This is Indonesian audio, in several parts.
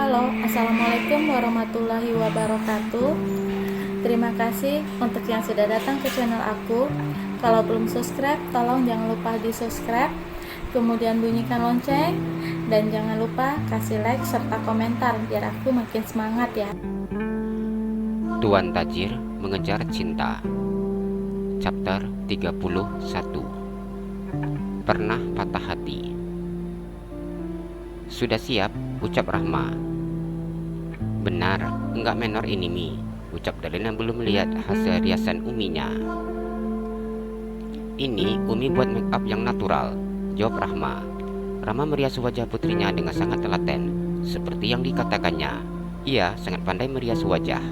Halo, Assalamualaikum warahmatullahi wabarakatuh. Terima kasih untuk yang sudah datang ke channel aku. Kalau belum subscribe, tolong jangan lupa di subscribe, kemudian bunyikan lonceng, dan jangan lupa kasih like serta komentar biar aku makin semangat ya. Tuan Tajir Mengejar Cinta. Chapter 31. Pernah patah hati. Sudah siap? Ucap Rahma. Benar, enggak menor ini Mi, ucap Dalin yang belum melihat hasil riasan Uminya. Ini Umi buat make up yang natural, jawab Rahma. Rahma merias wajah putrinya dengan sangat telaten. Seperti yang dikatakannya, ia sangat pandai merias wajah.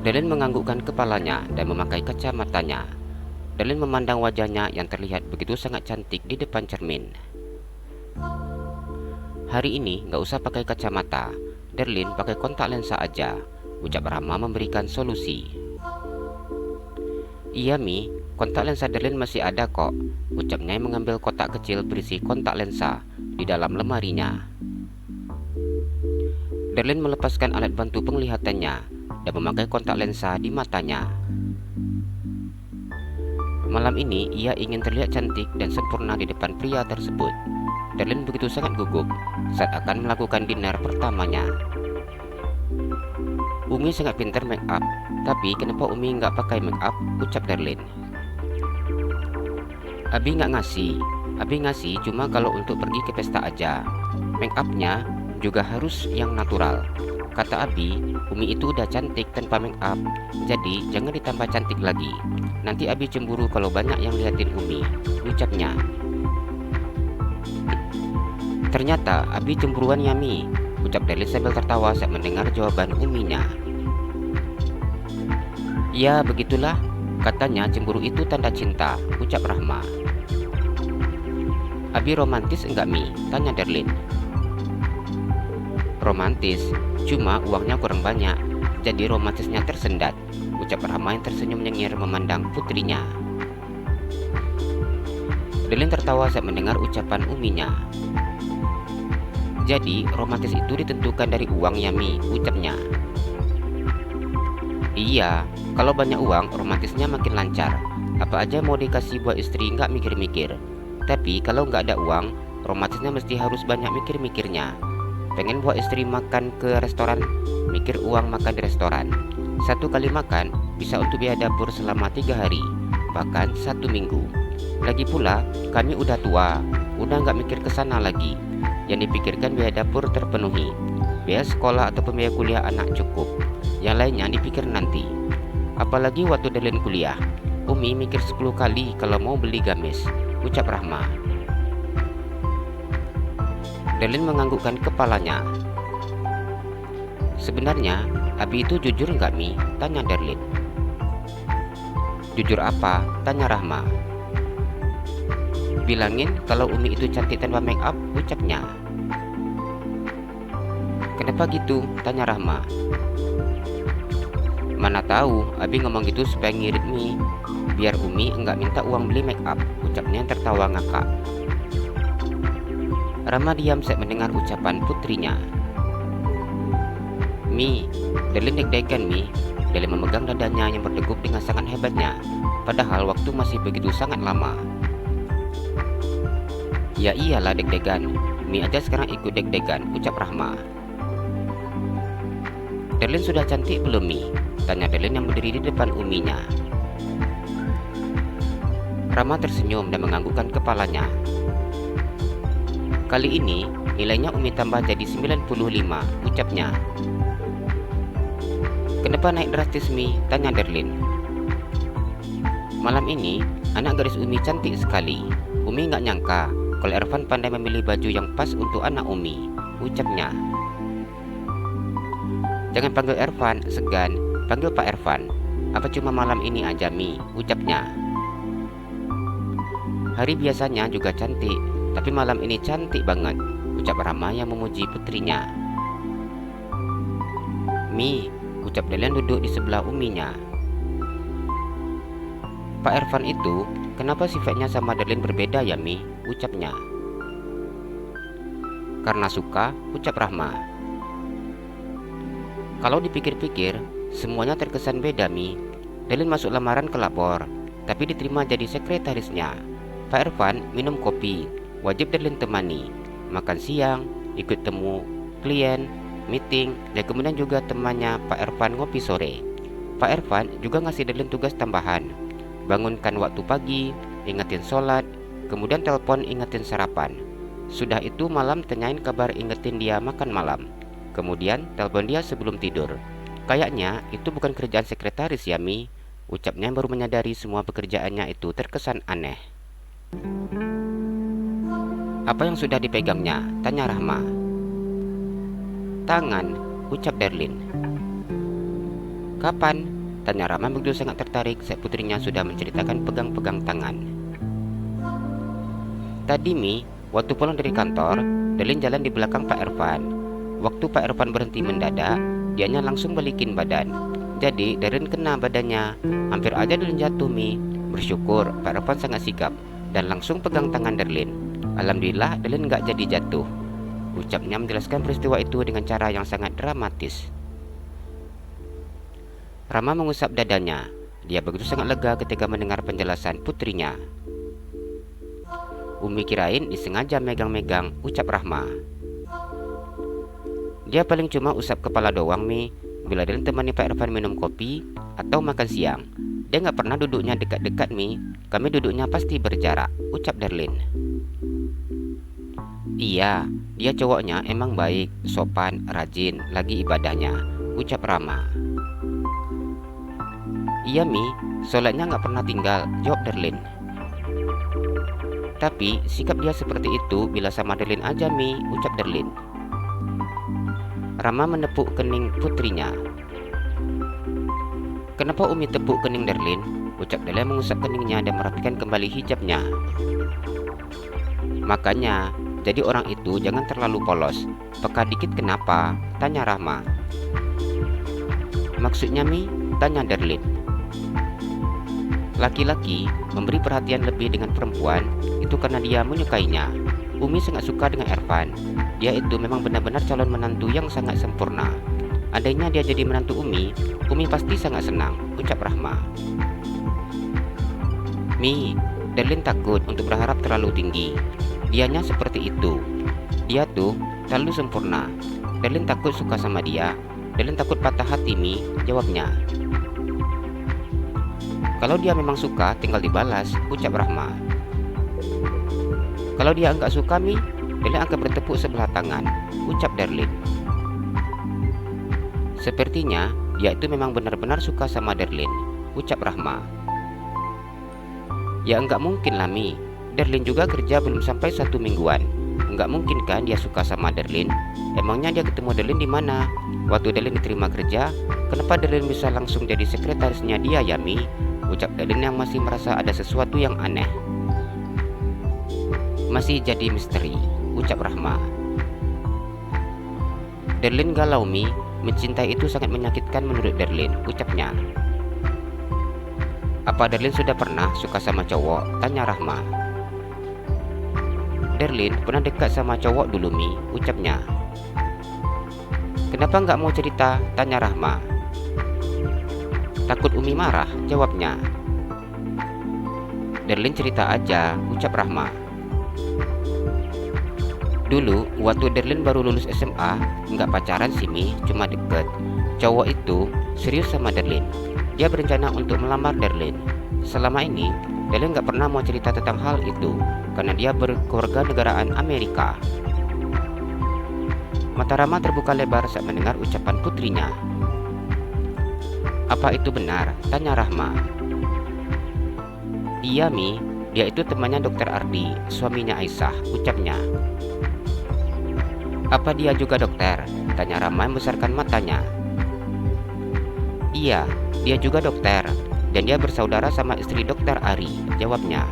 Dalin menganggukkan kepalanya dan memakai kacamatanya. Dalin memandang wajahnya yang terlihat begitu sangat cantik di depan cermin. Hari ini nggak usah pakai kacamata, Darlin pakai kontak lensa aja, ucap Rama memberikan solusi. Iya Mi, kontak lensa Darlin masih ada kok, ucapnya yang mengambil kotak kecil berisi kontak lensa di dalam lemarinya. Darlin melepaskan alat bantu penglihatannya dan memakai kontak lensa di matanya. Malam ini ia ingin terlihat cantik dan sempurna di depan pria tersebut. Darlin begitu sangat gugup saat akan melakukan dinner pertamanya. Umi sangat pintar make up, tapi kenapa Umi nggak pakai make up? Ucap Darlin. Abi ngasih cuma kalau untuk pergi ke pesta aja. Make upnya juga harus yang natural. Kata Abi, Umi itu udah cantik tanpa make up, jadi jangan ditambah cantik lagi. Nanti Abi cemburu kalau banyak yang liatin Umi, ucapnya. Ternyata Abi cemburuan ya Mi, ucap Darlin sambil tertawa saat mendengar jawaban Uminya. Ya begitulah, katanya cemburu itu tanda cinta, ucap Rahma. Abi romantis enggak Mi? Tanya Darlin. Romantis, cuma uangnya kurang banyak, jadi romantisnya tersendat, ucap Rahma yang tersenyum nyengir memandang putrinya. Darlin tertawa saat mendengar ucapan Uminya. Jadi romantis itu ditentukan dari uang ya Mi, ucapnya. Iya, kalau banyak uang romantisnya makin lancar. Apa aja mau dikasih buat istri nggak mikir-mikir. Tapi kalau nggak ada uang, romantisnya mesti harus banyak mikir-mikirnya. Pengen buat istri makan ke restoran, mikir uang makan di restoran. Satu kali makan bisa untuk biaya dapur selama 3 hari, bahkan 1 minggu. Lagi pula kami udah tua, udah nggak mikir ke sana lagi. Yang dipikirkan biaya dapur terpenuhi, biaya sekolah atau biaya kuliah anak cukup. Yang lainnya dipikir nanti. Apalagi waktu Darlin kuliah, Umi mikir 10 kali kalau mau beli gamis, ucap Rahma. Darlin menganggukkan kepalanya. Sebenarnya Abi itu jujur nggak Mi? Tanya Darlin. Jujur apa? Tanya Rahma. Bilangin kalau Umi itu cantik tanpa make up, ucapnya. Kenapa gitu? Tanya Rahma. Mana tahu, Abi ngomong gitu supaya ngirit Mi, biar Umi enggak minta uang beli make up, ucapnya tertawa ngakak. Rahma diam saat mendengar ucapan putrinya. Mi, Darlin deg-degan Mi. Darlin memegang dadanya yang berdegup dengan sangat hebatnya, padahal waktu masih begitu sangat lama. Ya iyalah deg-degan, Mi aja sekarang ikut deg-degan, ucap Rahma. Darlin sudah cantik belum Mi? Tanya Darlin yang berdiri di depan Uminya. Rahma tersenyum dan menganggukkan kepalanya. Kali ini nilainya Umi tambah jadi 95, ucapnya. Kenapa naik drastis Mi? Tanya Darlin. Malam ini anak gadis Umi cantik sekali. Umi nggak nyangka kalau Ervan pandai memilih baju yang pas untuk anak Umi, ucapnya. Jangan panggil Ervan, segan, panggil Pak Ervan. Apa cuma malam ini aja Mi, ucapnya. Hari biasanya juga cantik, tapi malam ini cantik banget, ucap Rama yang memuji putrinya. Mi, ucap Dalian duduk di sebelah Uminya. Pak Ervan itu kenapa sifatnya sama Darlin berbeda ya Mi, ucapnya. Karena suka, ucap Rahma. Kalau dipikir-pikir, semuanya terkesan beda, Mi. Darlin masuk lamaran ke lapor, tapi diterima jadi sekretarisnya. Pak Irfan minum kopi, wajib Darlin temani. Makan siang, ikut temu klien, meeting, dan kemudian juga temannya Pak Irfan ngopi sore. Pak Irfan juga ngasih Darlin tugas tambahan. Bangunkan waktu pagi, ingetin sholat, kemudian telepon ingetin sarapan. Sudah itu malam tanyain kabar ingetin dia makan malam. Kemudian telepon dia sebelum tidur. Kayaknya itu bukan kerjaan sekretaris ya, Mi. Ucapnya baru menyadari semua pekerjaannya itu terkesan aneh. Apa yang sudah dipegangnya? Tanya Rahma. Tangan, ucap Darlin. Kapan? Tanya Rahma begitu sangat tertarik saat putrinya sudah menceritakan pegang-pegang tangan. Tadi, Mi, waktu pulang dari kantor, Darlin jalan di belakang Pak Irfan. Waktu Pak Irfan berhenti mendadak, dianya langsung balikin badan. Jadi Darlin kena badannya. Hampir aja Darlin jatuh, Mi. Bersyukur Pak Irfan sangat sigap dan langsung pegang tangan Darlin. Alhamdulillah Darlin gak jadi jatuh. Ucapnya menjelaskan peristiwa itu dengan cara yang sangat dramatis. Rahma mengusap dadanya. Dia begitu sangat lega ketika mendengar penjelasan putrinya. Umi kirain disengaja megang-megang, ucap Rahma. Dia paling cuma usap kepala doang, Mi. Bila Darlin temani Pak Irfan minum kopi atau makan siang, dia gak pernah duduknya dekat-dekat, Mi. Kami duduknya pasti berjarak, ucap Darlin. Iya, dia cowoknya emang baik, sopan, rajin, lagi ibadahnya, ucap Rahma. Iya, Mi, sholatnya gak pernah tinggal, jawab Darlin. Tapi sikap dia seperti itu bila sama Darlin aja, Mi, ucap Darlin. Rahma menepuk kening putrinya. Kenapa Umi tepuk kening Darlin? Ucap Darlin mengusap keningnya dan merapikan kembali hijabnya. Makanya, jadi orang itu jangan terlalu polos. Peka dikit kenapa? Tanya Rahma. Maksudnya, Mi? Tanya Darlin. Laki-laki memberi perhatian lebih dengan perempuan itu karena dia menyukainya. Umi sangat suka dengan Irfan. Dia itu memang benar-benar calon menantu yang sangat sempurna. Andainya dia jadi menantu Umi pasti sangat senang, ucap Rahma. Mi, Darlin takut untuk berharap terlalu tinggi. Dianya seperti itu. Dia tuh terlalu sempurna. Darlin takut suka sama dia. Darlin takut patah hati, Mi, jawabnya. Kalau dia memang suka, tinggal dibalas, ucap Rahma. Kalau dia enggak suka, Mi, Darlin akan bertepuk sebelah tangan, ucap Darlin. Sepertinya dia itu memang benar-benar suka sama Darlin, ucap Rahma. Ya enggak mungkin lah, Mi. Darlin juga kerja belum sampai 1 mingguan. Enggak mungkin kan dia suka sama Darlin? Emangnya dia ketemu Darlin di mana? Waktu Darlin diterima kerja, kenapa Darlin bisa langsung jadi sekretarisnya dia ya, Mi? Ucap Darlin yang masih merasa ada sesuatu yang aneh. Masih jadi misteri, ucap Rahma. Darlin galau, Mi. Mencintai itu sangat menyakitkan menurut Darlin, ucapnya. Apa Darlin sudah pernah suka sama cowok? Tanya Rahma. Darlin pernah dekat sama cowok dulu, Mi, ucapnya. Kenapa nggak mau cerita? Tanya Rahma. Takut Umi marah, jawabnya. Darlin cerita aja, ucap Rahma. Dulu, waktu Darlin baru lulus SMA, nggak pacaran sih, Mi, cuma deket. Cowok itu serius sama Darlin. Dia berencana untuk melamar Darlin. Selama ini, Darlin nggak pernah mau cerita tentang hal itu, karena dia berkeluarga negaraan Amerika. Mata Rahma terbuka lebar saat mendengar ucapan putrinya. Apa itu benar? Tanya Rahma. Iya, Mi, dia itu temannya Dr. Ardi, suaminya Aisyah, ucapnya. Apa dia juga dokter? Tanya Rahma membesarkan matanya. Iya, dia juga dokter, dan dia bersaudara sama istri Dr. Ari, jawabnya.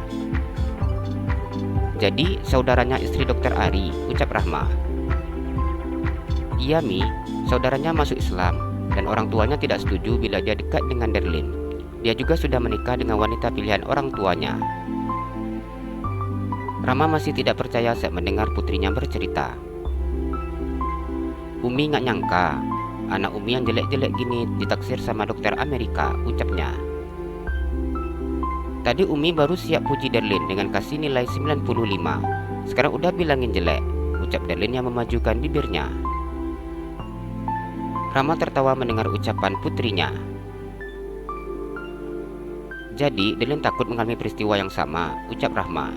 Jadi saudaranya istri Dr. Ari, ucap Rahma. Iya, Mi, saudaranya masuk Islam, dan orang tuanya tidak setuju bila dia dekat dengan Darlin. Dia juga sudah menikah dengan wanita pilihan orang tuanya. Rahma masih tidak percaya saat mendengar putrinya bercerita. Umi nggak nyangka anak Umi yang jelek-jelek gini ditaksir sama dokter Amerika, ucapnya. Tadi Umi baru siap puji Darlin dengan kasih nilai 95. Sekarang udah bilangin jelek, ucap Darlin yang memajukan bibirnya. Rama tertawa mendengar ucapan putrinya. Jadi Darlin takut mengalami peristiwa yang sama, ucap Rahma.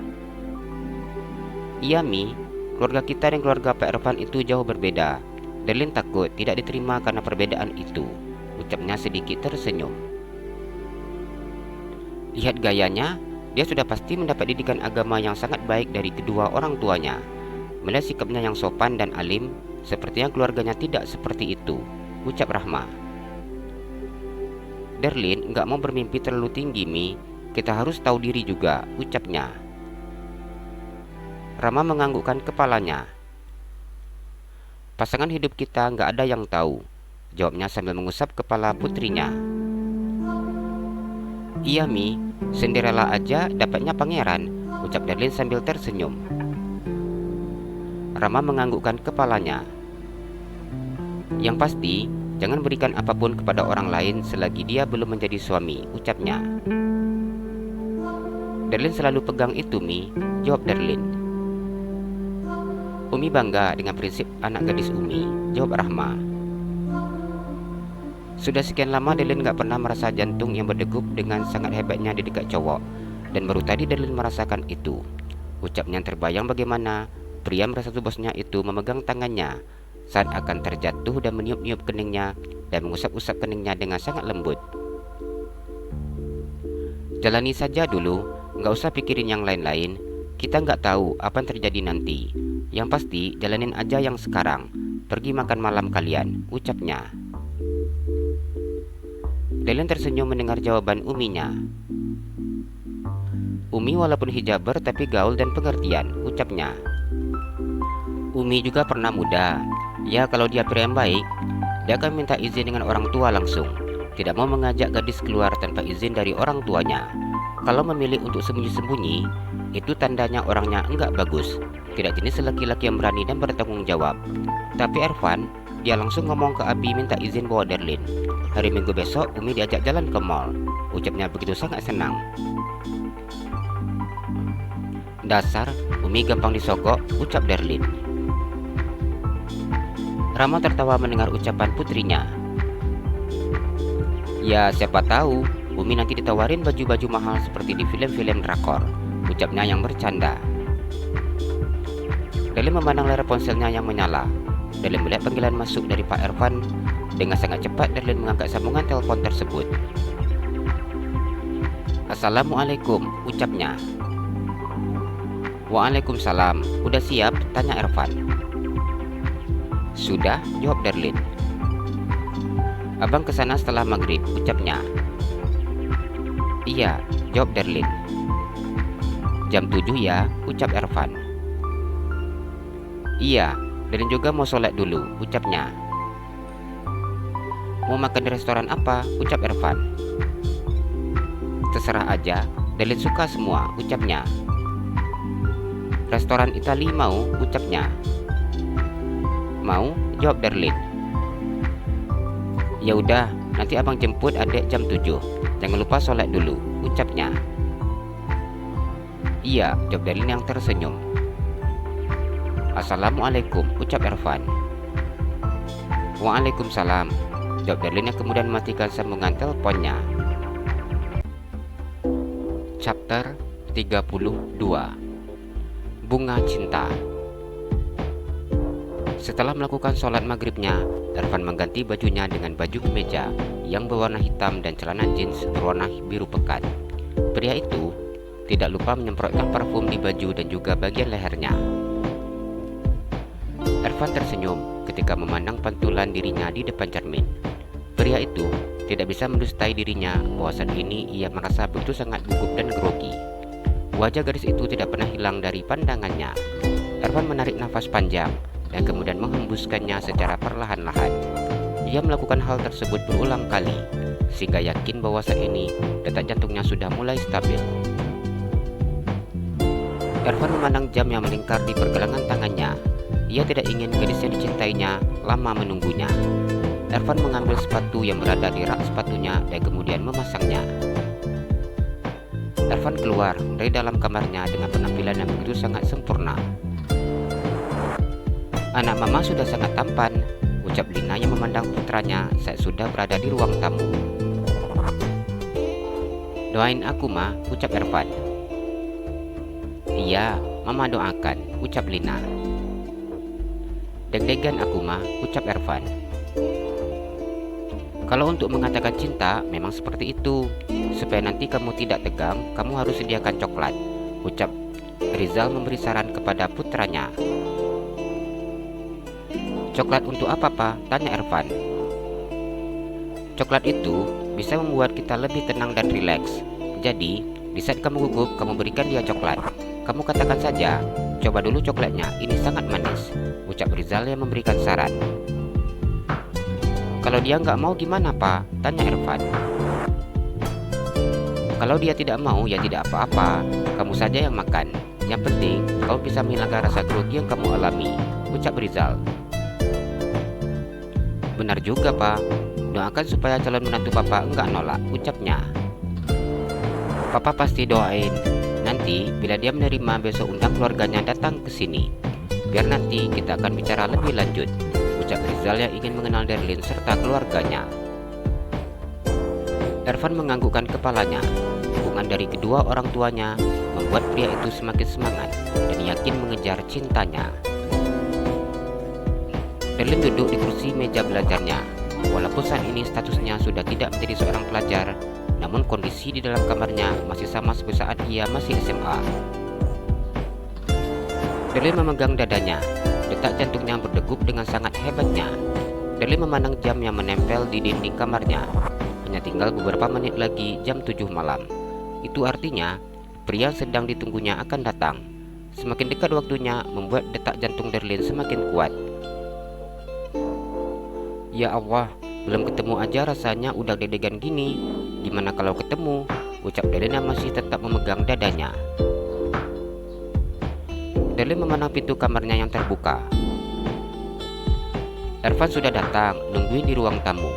Iya Mi, keluarga kita dan keluarga Pak Irfan itu jauh berbeda. Darlin takut tidak diterima karena perbedaan itu, ucapnya sedikit tersenyum. Lihat gayanya, dia sudah pasti mendapat didikan agama yang sangat baik dari kedua orang tuanya. Melihat sikapnya yang sopan dan alim, sepertinya keluarganya tidak seperti itu, ucap Rahma. Darlin nggak mau bermimpi terlalu tinggi Mi, kita harus tahu diri juga, ucapnya. Rama menganggukkan kepalanya. Pasangan hidup kita nggak ada yang tahu, jawabnya sambil mengusap kepala putrinya. Iya Mi, Cinderella aja dapatnya pangeran, ucap Darlin sambil tersenyum. Rama menganggukkan kepalanya. Yang pasti, jangan berikan apapun kepada orang lain selagi dia belum menjadi suami, ucapnya. Darlin selalu pegang itu Mi, jawab Darlin. Umi bangga dengan prinsip anak gadis Umi, jawab Rahma. Sudah sekian lama Darlin gak pernah merasa jantung yang berdegup dengan sangat hebatnya di dekat cowok, dan baru tadi Darlin merasakan itu. Ucapnya terbayang bagaimana pria merasa bosnya itu memegang tangannya saat akan terjatuh dan meniup-niup keningnya dan mengusap-usap keningnya dengan sangat lembut. Jalani saja dulu, gak usah pikirin yang lain-lain. Kita gak tahu apa yang terjadi nanti. Yang pasti jalanin aja yang sekarang. Pergi makan malam kalian, ucapnya. Darlin tersenyum mendengar jawaban Uminya. Umi walaupun hijaber tapi gaul dan pengertian, ucapnya. Umi juga pernah muda. Ya kalau dia pria yang baik, dia akan minta izin dengan orang tua langsung. Tidak mau mengajak gadis keluar tanpa izin dari orang tuanya. Kalau memilih untuk sembunyi-sembunyi, itu tandanya orangnya enggak bagus. Tidak jenis laki-laki yang berani dan bertanggung jawab. Tapi Irfan, dia langsung ngomong ke Abi minta izin bawa Darlin. Hari Minggu besok Umi diajak jalan ke mall, ucapnya begitu sangat senang. Dasar, Umi gampang disogok, ucap Darlin. Rama tertawa mendengar ucapan putrinya. Ya siapa tahu, Umi nanti ditawarin baju-baju mahal seperti di film-film drakor, ucapnya yang bercanda. Darlin memandang layar ponselnya yang menyala. Darlin melihat panggilan masuk dari Pak Irfan. Dengan sangat cepat Darlin mengangkat sambungan telepon tersebut. Assalamualaikum, ucapnya. Waalaikumsalam, udah siap? Tanya Irfan. Sudah, jawab Darlin. Abang kesana setelah maghrib, ucapnya. Iya, jawab Darlin. Jam 7 ya, ucap Irfan. Iya, Darlin juga mau sholat dulu, ucapnya. Mau makan di restoran apa, ucap Irfan. Terserah aja, Darlin suka semua, ucapnya. Restoran Itali mau, ucapnya. Mau, jawab Darlin. Ya udah, nanti abang jemput adik jam 7. Jangan lupa sholat dulu, ucapnya. Iya, jawab Darlin yang tersenyum. Assalamualaikum, ucap Irfan. Waalaikumsalam, jawab Darlin yang kemudian mematikan sambungan teleponnya. Chapter 32. Bunga Cinta. Setelah melakukan sholat maghribnya, Irfan mengganti bajunya dengan baju kemeja yang berwarna hitam dan celana jeans berwarna biru pekat. Pria itu tidak lupa menyemprotkan parfum di baju dan juga bagian lehernya. Irfan tersenyum ketika memandang pantulan dirinya di depan cermin. Pria itu tidak bisa mendustai dirinya bahwa saat ini ia merasa begitu sangat gugup dan grogi. Wajah gadis itu tidak pernah hilang dari pandangannya. Irfan menarik nafas panjang dan kemudian menghembuskannya secara perlahan-lahan. Ia melakukan hal tersebut berulang kali, sehingga yakin bahwa saat ini detak jantungnya sudah mulai stabil. Irfan memandang jam yang melingkar di pergelangan tangannya. ia tidak ingin gadis yang dicintainya lama menunggunya. Ervan mengambil sepatu yang berada di rak sepatunya dan kemudian memasangnya. Ervan keluar dari dalam kamarnya dengan penampilan yang begitu sangat sempurna. "Anak mama sudah sangat tampan," ucap Lina yang memandang putranya saat sudah berada di ruang tamu. "Doain aku, Ma," ucap Ervan. "Iya, Mama doakan," ucap Lina. "Deg-degan aku, Ma," ucap Ervan. "Kalau untuk mengatakan cinta memang seperti itu. Supaya nanti kamu tidak tegang, kamu harus sediakan coklat," ucap Rizal memberi saran kepada putranya. "Coklat untuk apa, Pak?" tanya Ervan. "Coklat itu bisa membuat kita lebih tenang dan rileks. Jadi, di saat kamu gugup, kamu berikan dia coklat. Kamu katakan saja, 'Coba dulu coklatnya, ini sangat manis,'" ucap Rizal yang memberikan saran. "Kalau dia nggak mau gimana, Pak?" tanya Ervan. "Kalau dia tidak mau, ya tidak apa-apa. Kamu saja yang makan. Yang penting, kamu bisa menghilangkan rasa grogi yang kamu alami," ucap Rizal. "Benar juga, Pak. Doakan supaya calon menantu Papa enggak nolak," ucapnya. "Papa pasti doain. Nanti bila dia menerima, besok undang keluarganya datang ke sini. Biar nanti kita akan bicara lebih lanjut," ucap Rizal yang ingin mengenal Derlin serta keluarganya. Ervan menganggukkan kepalanya. Hubungan dari kedua orang tuanya membuat pria itu semakin semangat dan yakin mengejar cintanya. Derlin duduk di kursi meja belajarnya. Walaupun saat ini statusnya sudah tidak menjadi seorang pelajar, namun kondisi di dalam kamarnya masih sama seperti saat ia masih SMA. Derlin memegang dadanya. Detak jantungnya berdegup dengan sangat hebatnya. Derlin memandang jam yang menempel di dinding kamarnya. Hanya tinggal beberapa menit lagi jam 7 malam. Itu artinya pria yang sedang ditunggunya akan datang. Semakin dekat waktunya membuat detak jantung Derlin semakin kuat. "Ya Allah, belum ketemu aja rasanya udah deg-degan gini. Gimana kalau ketemu?" ucap Derlin yang masih tetap memegang dadanya. Derlin memandang pintu kamarnya yang terbuka. "Ervan sudah datang, nungguin di ruang tamu,"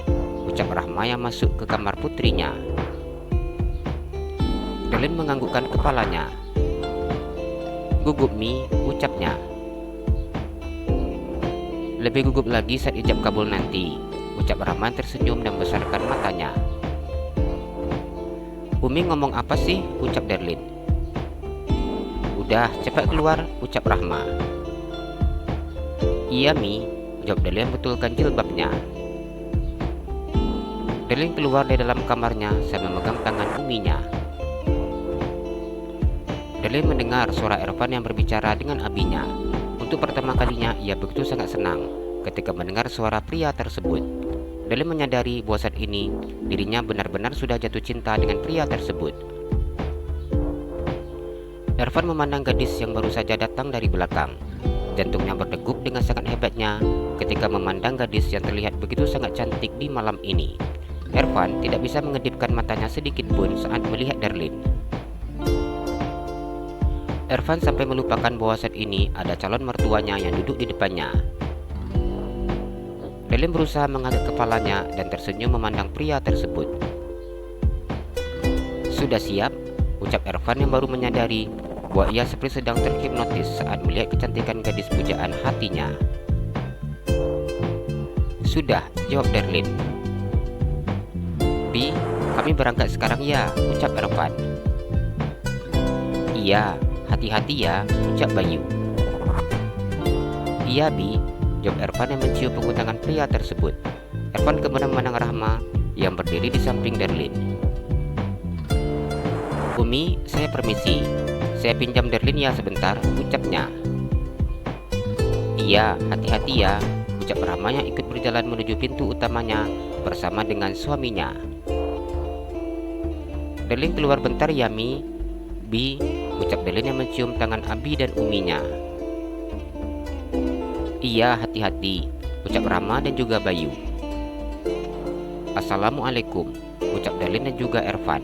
ucap Rahma yang masuk ke kamar putrinya. Derlin menganggukkan kepalanya. "Gugup, Mi," ucapnya. "Lebih gugup lagi saat ijab kabul nanti," ucap Rahman tersenyum dan membesarkan matanya. "Umi ngomong apa sih?" ucap Derlin. "Udah, cepat keluar," ucap Rahma. "Iya, Mi," jawab Derlin betulkan jilbabnya. Derlin keluar dari dalam kamarnya sambil memegang tangan uminya. Derlin mendengar suara Ervan yang berbicara dengan abinya. Untuk pertama kalinya ia begitu sangat senang ketika mendengar suara pria tersebut. Derlin menyadari bahwa saat ini dirinya benar-benar sudah jatuh cinta dengan pria tersebut. Ervan memandang gadis yang baru saja datang dari belakang. Jantungnya berdegup dengan sangat hebatnya ketika memandang gadis yang terlihat begitu sangat cantik di malam ini. Ervan tidak bisa mengedipkan matanya sedikit pun saat melihat Derlin. Ervan sampai melupakan bahwa saat ini ada calon mertuanya yang duduk di depannya. Derlin berusaha mengangkat kepalanya dan tersenyum memandang pria tersebut. "Sudah siap?" ucap Ervan yang baru menyadari bahwa ia seperti sedang terhipnotis saat melihat kecantikan gadis pujaan hatinya. "Sudah," jawab Derlin. "Bi, kami berangkat sekarang ya," ucap Ervan. "Iya, hati-hati ya," ucap Bayu. "Iya, Bi," jawab Ervan yang mencium punggung tangan pria tersebut. Ervan kemudian memandang Rahma yang berdiri di samping Derlin. "Umi, saya permisi. Saya pinjam Derlin ya sebentar," ucapnya. "Iya, hati-hati ya," ucap Rahma yang ikut berjalan menuju pintu utamanya bersama dengan suaminya. "Derlin keluar bentar ya, Mi." "Bi," ucap Derlin yang mencium tangan Abi dan uminya. "Iya, hati-hati," ucap Rama dan juga Bayu. "Assalamualaikum," ucap Derlin dan juga Ervan.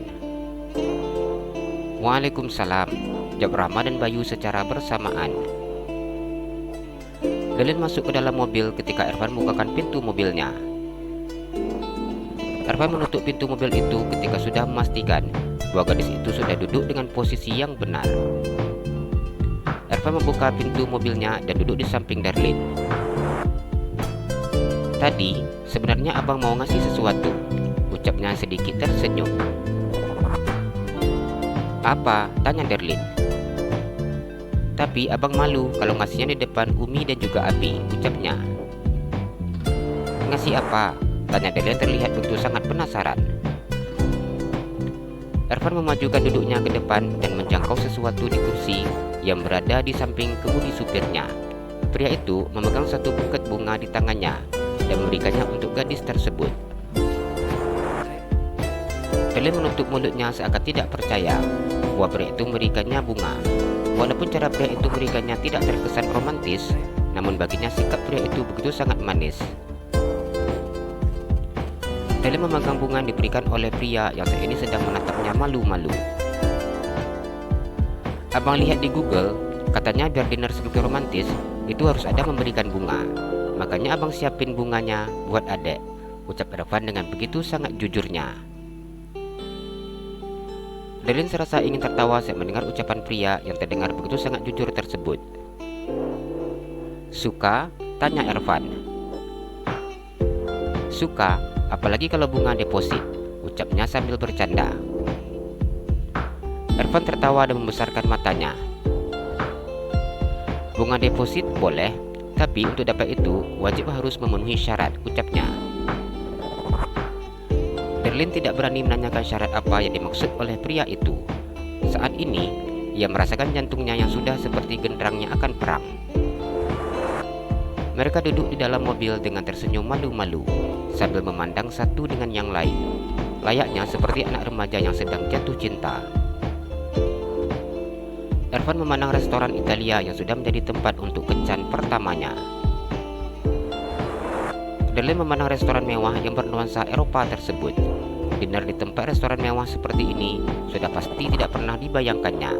"Waalaikumsalam," jawab Rama dan Bayu secara bersamaan. Darlin masuk ke dalam mobil ketika Ervan membukakan pintu mobilnya. Ervan menutup pintu mobil itu ketika sudah memastikan bahwa gadis itu sudah duduk dengan posisi yang benar. Ervan membuka pintu mobilnya dan duduk di samping Darlin. "Tadi, sebenarnya abang mau ngasih sesuatu," ucapnya sedikit tersenyum. "Apa?" tanya Darlin. "Tapi abang malu kalau ngasihnya di depan Umi dan juga Abi," ucapnya. "Ngasih apa?" tanya Darlin terlihat begitu sangat penasaran. Ervan memajukan duduknya ke depan dan menjangkau sesuatu di kursi yang berada di samping kemudi supirnya. Pria itu memegang satu buket bunga di tangannya dan memberikannya untuk gadis tersebut. Darlin menutup mulutnya seakan tidak percaya bahwa pria itu memberikannya bunga. Walaupun cara pria itu memberikannya tidak terkesan romantis, namun baginya sikap pria itu begitu sangat manis. Darlin memegang bunga yang diberikan oleh pria yang saat ini sedang menatapnya malu-malu. "Abang lihat di Google, katanya biar dinner sebagai romantis, itu harus ada memberikan bunga. Makanya abang siapin bunganya buat adek," ucap Ervan dengan begitu sangat jujurnya. Darlin serasa ingin tertawa saat mendengar ucapan pria yang terdengar begitu sangat jujur tersebut. "Suka?" tanya Ervan. "Suka, apalagi kalau bunga deposit," ucapnya sambil bercanda. Ervan tertawa dan membesarkan matanya. "Bunga deposit boleh, tapi untuk dapat itu wajib harus memenuhi syarat," ucapnya. Darlin tidak berani menanyakan syarat apa yang dimaksud oleh pria itu. Saat ini, ia merasakan jantungnya yang sudah seperti genderangnya akan perang. Mereka duduk di dalam mobil dengan tersenyum malu-malu, sambil memandang satu dengan yang lain, layaknya seperti anak remaja yang sedang jatuh cinta. Ervan memandang restoran Italia yang sudah menjadi tempat untuk kencan pertamanya. Darlin memandang restoran mewah yang bernuansa Eropa tersebut. Dinner di tempat restoran mewah seperti ini sudah pasti tidak pernah dibayangkannya.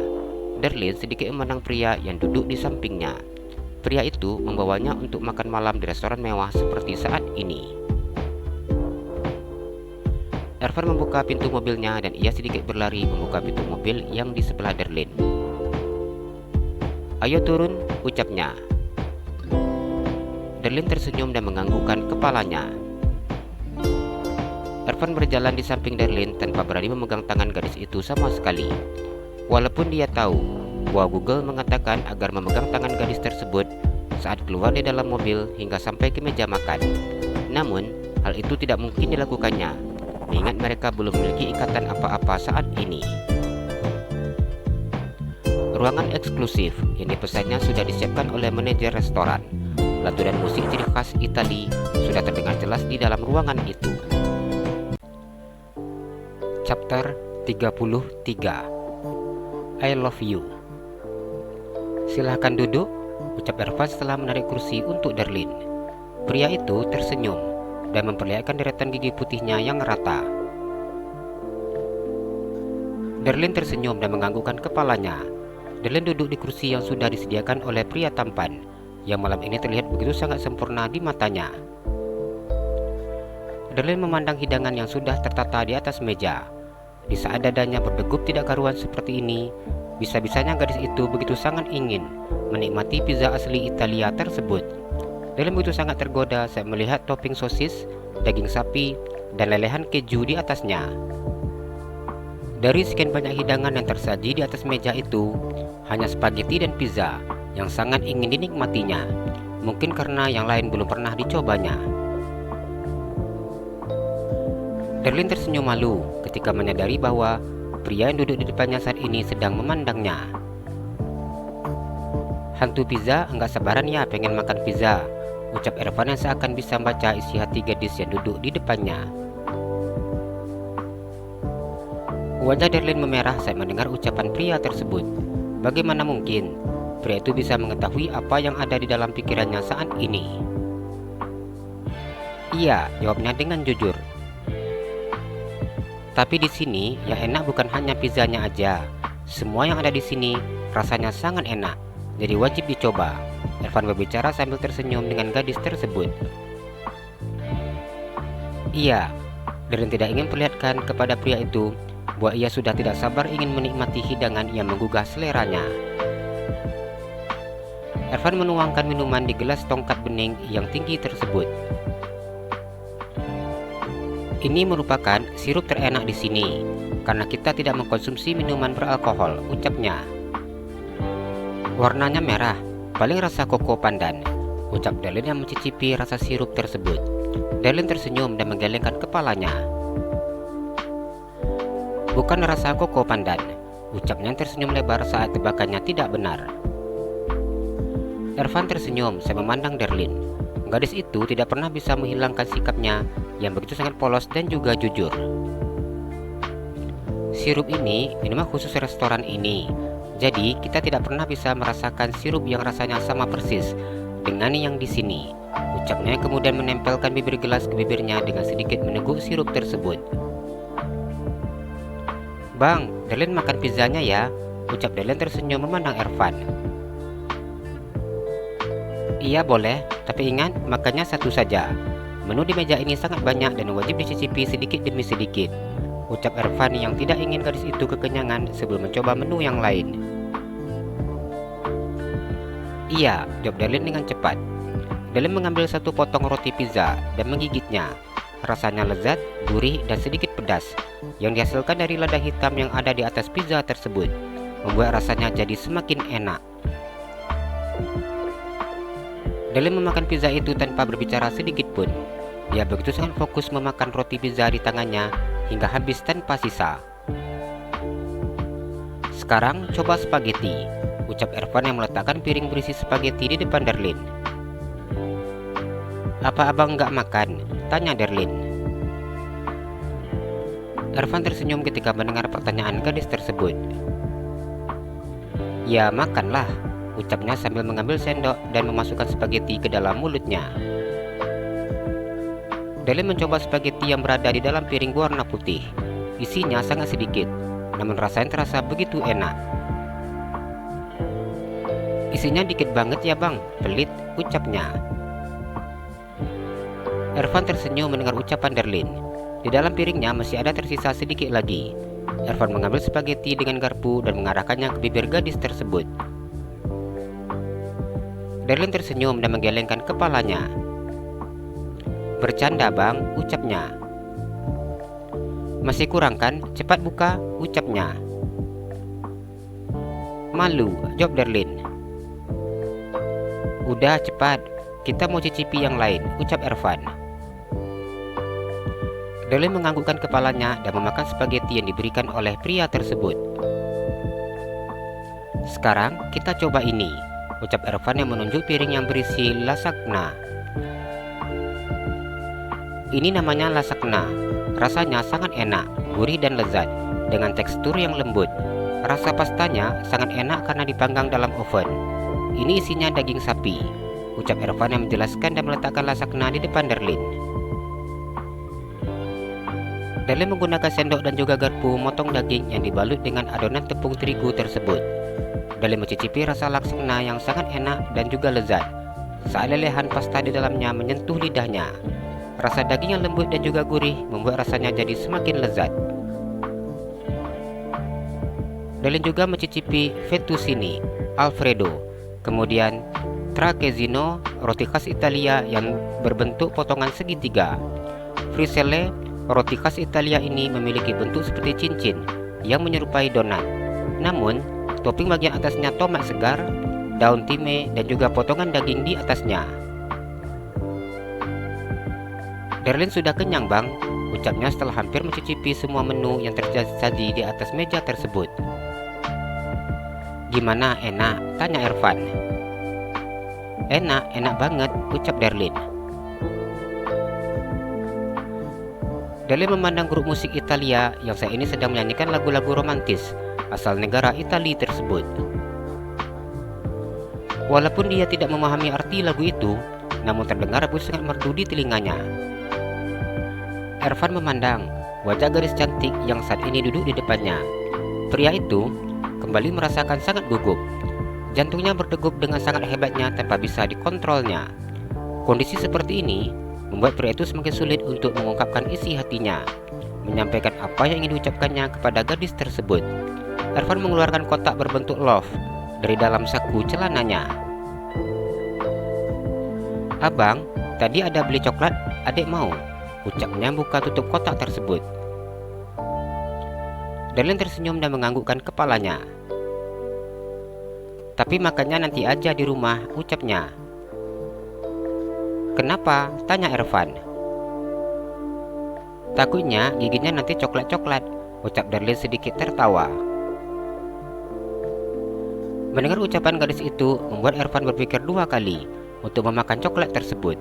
Darlin sedikit memandang pria yang duduk di sampingnya. Pria itu membawanya untuk makan malam di restoran mewah seperti saat ini. Ervan membuka pintu mobilnya dan ia sedikit berlari membuka pintu mobil yang di sebelah Darlin. "Ayo turun," ucapnya. Darlin tersenyum dan menganggukkan kepalanya. Ervan berjalan di samping Darlin tanpa berani memegang tangan gadis itu sama sekali. Walaupun dia tahu bahwa Google mengatakan agar memegang tangan gadis tersebut saat keluar dari dalam mobil hingga sampai ke meja makan. Namun, hal itu tidak mungkin dilakukannya, mengingat mereka belum memiliki ikatan apa-apa saat ini. Ruangan eksklusif yang dipesannya sudah disiapkan oleh manajer restoran. Lantunan musik ciri khas Italia sudah terdengar jelas di dalam ruangan itu. Chapter 33 I Love You. "Silahkan duduk," ucap Ervan setelah menarik kursi untuk Darlin. Pria itu tersenyum dan memperlihatkan deretan gigi putihnya yang rata. Darlin tersenyum dan menganggukkan kepalanya. Darlin duduk di kursi yang sudah disediakan oleh pria tampan, yang malam ini terlihat begitu sangat sempurna di matanya. Darlin memandang hidangan yang sudah tertata di atas meja. Di saat dadanya berdegup tidak karuan seperti ini, bisa-bisanya gadis itu begitu sangat ingin menikmati pizza asli Italia tersebut. Darlin begitu sangat tergoda saat melihat topping sosis, daging sapi, dan lelehan keju di atasnya. Dari sekian banyak hidangan yang tersaji di atas meja itu, hanya spaghetti dan pizza yang sangat ingin dinikmatinya, mungkin karena yang lain belum pernah dicobanya. Darlin tersenyum malu ketika menyadari bahwa pria yang duduk di depannya saat ini sedang memandangnya. "Hantu pizza, enggak sabaran ya pengen makan pizza," ucap Ervan yang seakan bisa membaca isi hati gadis yang duduk di depannya. Wajah Darlin memerah saat mendengar ucapan pria tersebut. Bagaimana mungkin pria itu bisa mengetahui apa yang ada di dalam pikirannya saat ini? "Iya," jawabnya dengan jujur. "Tapi di sini yang enak bukan hanya pizzanya aja. Semua yang ada di sini rasanya sangat enak, jadi wajib dicoba," Ervan berbicara sambil tersenyum dengan gadis tersebut. Iya, Darlin tidak ingin perlihatkan kepada pria itu bahwa ia sudah tidak sabar ingin menikmati hidangan yang menggugah seleranya. Ervan menuangkan minuman di gelas tongkat bening yang tinggi tersebut. Ini merupakan sirup terenak di sini, karena kita tidak mengkonsumsi minuman beralkohol, ucapnya. Warnanya merah, paling rasa koko pandan, ucap Darlin yang mencicipi rasa sirup tersebut. Darlin tersenyum dan menggelengkan kepalanya. Bukan rasa koko pandan, ucapnya tersenyum lebar saat tebakannya tidak benar. Ervan tersenyum sambil memandang Darlin. Gadis itu tidak pernah bisa menghilangkan sikapnya yang begitu sangat polos dan juga jujur. Sirup ini minuman khusus restoran ini, jadi kita tidak pernah bisa merasakan sirup yang rasanya sama persis dengan yang di sini, ucapnya kemudian menempelkan bibir gelas ke bibirnya dengan sedikit meneguk sirup tersebut. Bang, Darlin makan pizzanya ya, ucap Darlin tersenyum memandang Ervan. Iya boleh, tapi ingat makannya satu saja. Menu di meja ini sangat banyak dan wajib dicicipi sedikit demi sedikit, ucap Ervan yang tidak ingin gadis itu kekenyangan sebelum mencoba menu yang lain. Iya, jawab Darlin dengan cepat. Darlin mengambil satu potong roti pizza dan menggigitnya. Rasanya lezat, gurih, dan sedikit pedas yang dihasilkan dari lada hitam yang ada di atas pizza tersebut, membuat rasanya jadi semakin enak. Darlin memakan pizza itu tanpa berbicara sedikit pun. Dia begitu sangat fokus memakan roti pizza di tangannya hingga habis tanpa sisa. Sekarang coba spaghetti, ucap Ervan yang meletakkan piring berisi spaghetti di depan Darlin. Apa abang nggak makan? Tanya Darlin. Ervan tersenyum ketika mendengar pertanyaan gadis tersebut. Ya makanlah, ucapnya sambil mengambil sendok dan memasukkan spaghetti ke dalam mulutnya. Darlin mencoba spaghetti yang berada di dalam piring berwarna putih. Isinya sangat sedikit, namun rasanya terasa begitu enak. Isinya dikit banget ya bang, pelit, ucapnya. Ervan tersenyum mendengar ucapan Darlin. Di dalam piringnya masih ada tersisa sedikit lagi. Ervan mengambil spaghetti dengan garpu dan mengarahkannya ke bibir gadis tersebut. Darlin tersenyum dan menggelengkan kepalanya. Bercanda bang, ucapnya. Masih kurang kan? Cepat buka, ucapnya. Malu, jawab Darlin. Udah cepat, kita mau cicipi yang lain, ucap Ervan. Darlin menganggukkan kepalanya dan memakan spaghetti yang diberikan oleh pria tersebut. Sekarang kita coba ini, ucap Ervan yang menunjuk piring yang berisi lasagna. Ini namanya lasagna. Rasanya sangat enak, gurih dan lezat, dengan tekstur yang lembut. Rasa pastanya sangat enak karena dipanggang dalam oven. Ini isinya daging sapi, ucap Ervan yang menjelaskan dan meletakkan lasagna di depan Darlin. Darlin menggunakan sendok dan juga garpu memotong daging yang dibalut dengan adonan tepung terigu tersebut. Darlin mencicipi rasa lasagna yang sangat enak dan juga lezat saat lelehan pasta di dalamnya menyentuh lidahnya. Rasa daging yang lembut dan juga gurih membuat rasanya jadi semakin lezat. Darlin juga mencicipi fettuccine Alfredo, kemudian trapezzino, roti khas Italia yang berbentuk potongan segitiga. Frizzelle, roti khas Italia ini memiliki bentuk seperti cincin yang menyerupai donat. Namun, topping bagian atasnya tomat segar, daun time, dan juga potongan daging di atasnya. Darlin sudah kenyang bang, ucapnya setelah hampir mencicipi semua menu yang tersaji di atas meja tersebut. Gimana, enak? Tanya Ervan. Enak banget, ucap Darlin. Darlin memandang grup musik Italia yang saat ini sedang menyanyikan lagu-lagu romantis asal negara Italia tersebut. Walaupun dia tidak memahami arti lagu itu, namun terdengar begitu sangat merdu di telinganya. Ervan memandang wajah gadis cantik yang saat ini duduk di depannya. Pria itu kembali merasakan sangat gugup. Jantungnya berdegup dengan sangat hebatnya tanpa bisa dikontrolnya. Kondisi seperti ini membuat pria itu semakin sulit untuk mengungkapkan isi hatinya, menyampaikan apa yang ingin diucapkannya kepada gadis tersebut. Ervan mengeluarkan kotak berbentuk love dari dalam saku celananya. "Abang, tadi ada beli coklat, adik mau," ucapnya buka tutup kotak tersebut. Darlene tersenyum dan menganggukkan kepalanya. "Tapi makannya nanti aja di rumah," ucapnya. "Kenapa?" tanya Ervan. "Takutnya giginya nanti coklat-coklat," ucap Darlene sedikit tertawa. Mendengar ucapan gadis itu membuat Ervan berpikir 2 kali untuk memakan coklat tersebut.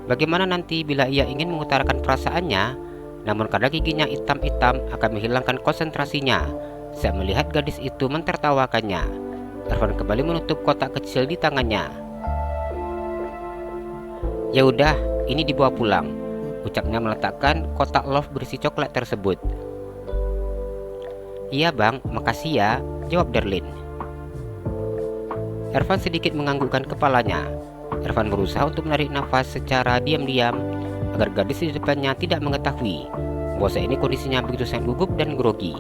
Bagaimana nanti bila ia ingin mengutarakan perasaannya, namun karena giginya hitam-hitam akan menghilangkan konsentrasinya saat melihat gadis itu mentertawakannya. Ervan kembali menutup kotak kecil di tangannya. "Ya udah, ini dibawa pulang," ucapnya meletakkan kotak love berisi coklat tersebut. "Iya bang, makasih ya," jawab Darlene. Ervan sedikit menganggukkan kepalanya. Ervan berusaha untuk menarik nafas secara diam-diam agar gadis di depannya tidak mengetahui bahwa saat ini kondisinya begitu sangat gugup dan grogi.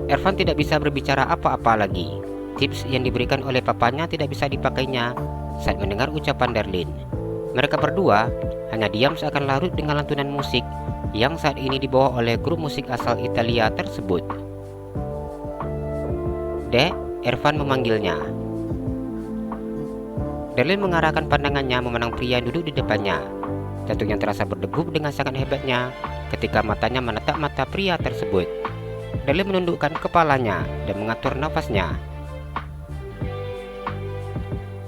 Ervan tidak bisa berbicara apa-apa lagi. Tips yang diberikan oleh papanya tidak bisa dipakainya saat mendengar ucapan Darlene. Mereka berdua hanya diam seakan larut dengan lantunan musik yang saat ini dibawa oleh grup musik asal Italia tersebut. "Dek," Ervan memanggilnya. Darlene mengarahkan pandangannya memandang pria yang duduk di depannya. Jantungnya terasa berdegup dengan sangat hebatnya ketika matanya menatap mata pria tersebut. Darlene menundukkan kepalanya dan mengatur nafasnya.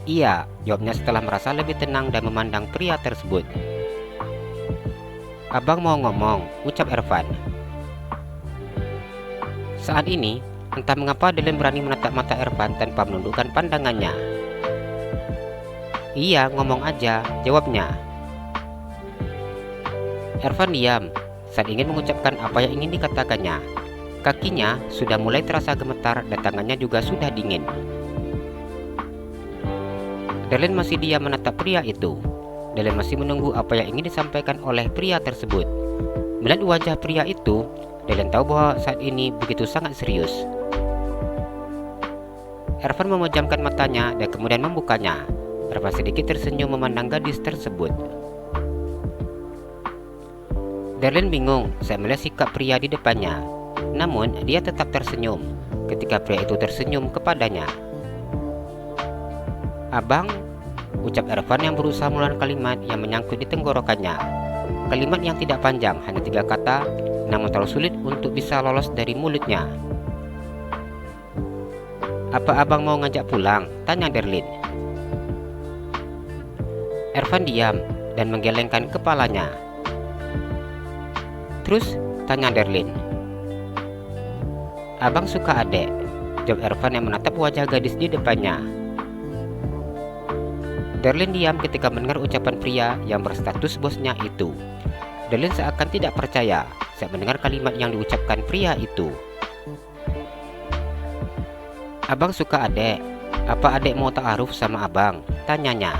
"Iya," jawabnya setelah merasa lebih tenang dan memandang pria tersebut. "Abang mau ngomong," ucap Ervan. Saat ini, entah mengapa Darlene berani menatap mata Ervan tanpa menundukkan pandangannya. "Iya, ngomong aja," jawabnya. Ervan diam saat ingin mengucapkan apa yang ingin dikatakannya. Kakinya sudah mulai terasa gemetar dan tangannya juga sudah dingin. Darlene masih diam menatap pria itu. Darlene masih menunggu apa yang ingin disampaikan oleh pria tersebut. Melihat wajah pria itu, Darlene tahu bahwa saat ini begitu sangat serius. Ervan memejamkan matanya dan kemudian membukanya. Ervan sedikit tersenyum memandang gadis tersebut. Darlene bingung saat melihat sikap pria di depannya. Namun dia tetap tersenyum ketika pria itu tersenyum kepadanya. "Abang," ucap Ervan yang berusaha mengeluarkan kalimat yang menyangkut di tenggorokannya. Kalimat yang tidak panjang, hanya 3 kata, namun terlalu sulit untuk bisa lolos dari mulutnya. "Apa abang mau ngajak pulang?" tanya Darlene. Ervan diam dan menggelengkan kepalanya. "Terus?" tanya Darlene. "Abang suka adek," jawab Ervan yang menatap wajah gadis di depannya. Darlene diam ketika mendengar ucapan pria yang berstatus bosnya itu. Darlene seakan tidak percaya saat mendengar kalimat yang diucapkan pria itu. "Abang suka adek. Apa adek mau ta'aruf sama abang?" tanyanya.